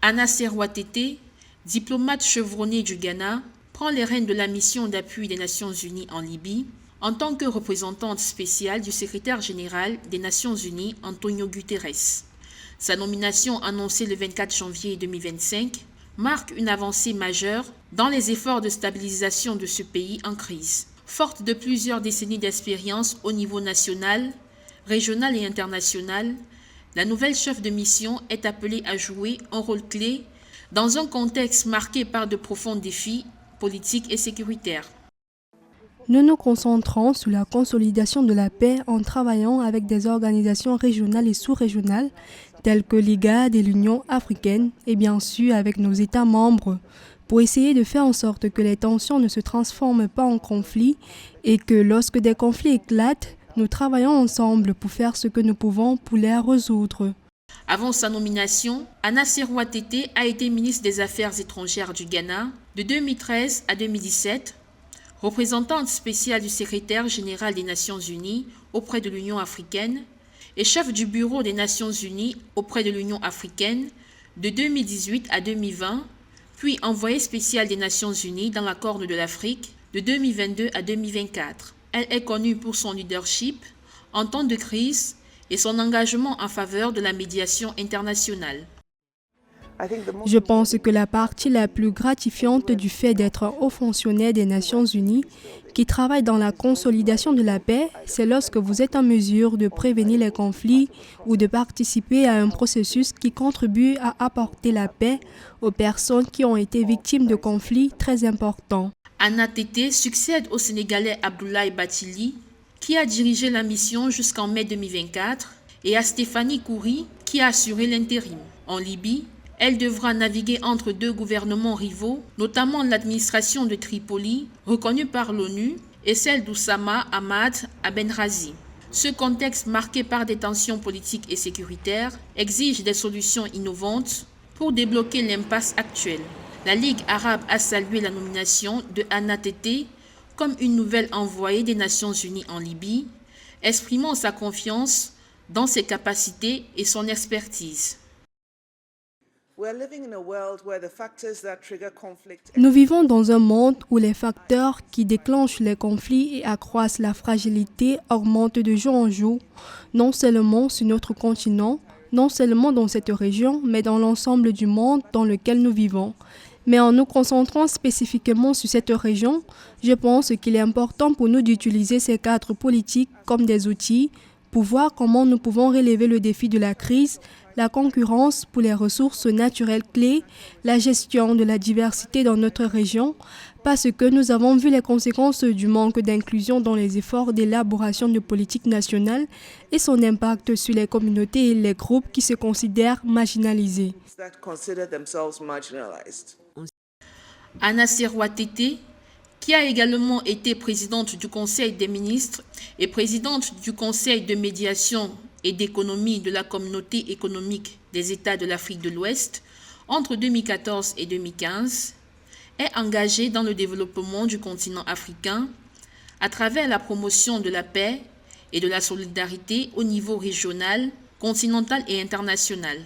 Anna Serrois-Tété, diplomate chevronnée du Ghana, prend les rênes de la mission d'appui des Nations Unies en Libye en tant que représentante spéciale du secrétaire général des Nations Unies, Antonio Guterres. Sa nomination annoncée le 24 janvier 2025 marque une avancée majeure dans les efforts de stabilisation de ce pays en crise. Forte de plusieurs décennies d'expérience au niveau national, régional et international, la nouvelle chef de mission est appelée à jouer un rôle clé dans un contexte marqué par de profonds défis politiques et sécuritaires. Nous nous concentrons sur la consolidation de la paix en travaillant avec des organisations régionales et sous-régionales telles que l'IGAD et l'Union africaine et bien sûr avec nos États membres pour essayer de faire en sorte que les tensions ne se transforment pas en conflits et que lorsque des conflits éclatent, nous travaillons ensemble pour faire ce que nous pouvons pour les résoudre. Avant sa nomination, Anna Serrois-Tété a été ministre des Affaires étrangères du Ghana de 2013 à 2017, représentante spéciale du secrétaire général des Nations Unies auprès de l'Union africaine et chef du bureau des Nations Unies auprès de l'Union africaine de 2018 à 2020, puis envoyée spéciale des Nations Unies dans la Corne de l'Afrique de 2022 à 2024. Elle est connue pour son leadership en temps de crise et son engagement en faveur de la médiation internationale. Je pense que la partie la plus gratifiante du fait d'être haut fonctionnaire des Nations Unies qui travaille dans la consolidation de la paix, c'est lorsque vous êtes en mesure de prévenir les conflits ou de participer à un processus qui contribue à apporter la paix aux personnes qui ont été victimes de conflits très importants. Anna Tété succède au Sénégalais Abdoulaye Bathily, qui a dirigé la mission jusqu'en mai 2024, et à Stéphanie Khoury, qui a assuré l'intérim. En Libye, elle devra naviguer entre deux gouvernements rivaux, notamment l'administration de Tripoli, reconnue par l'ONU, et celle d'Oussama Ahmad Abenrazi. Ce contexte marqué par des tensions politiques et sécuritaires exige des solutions innovantes pour débloquer l'impasse actuelle. La Ligue arabe a salué la nomination de Anna Tété comme une nouvelle envoyée des Nations Unies en Libye, exprimant sa confiance dans ses capacités et son expertise. Nous vivons dans un monde où les facteurs qui déclenchent les conflits et accroissent la fragilité augmentent de jour en jour, non seulement sur notre continent, non seulement dans cette région, mais dans l'ensemble du monde dans lequel nous vivons. Mais en nous concentrant spécifiquement sur cette région, je pense qu'il est important pour nous d'utiliser ces cadres politiques comme des outils pour voir comment nous pouvons relever le défi de la crise, la concurrence pour les ressources naturelles clés, la gestion de la diversité dans notre région, parce que nous avons vu les conséquences du manque d'inclusion dans les efforts d'élaboration de politique nationale et son impact sur les communautés et les groupes qui se considèrent marginalisés. Anna Serrois-Tété, qui a également été présidente du Conseil des ministres et présidente du Conseil de médiation et d'économie de la Communauté économique des États de l'Afrique de l'Ouest entre 2014 et 2015, est engagée dans le développement du continent africain à travers la promotion de la paix et de la solidarité au niveau régional, continental et international.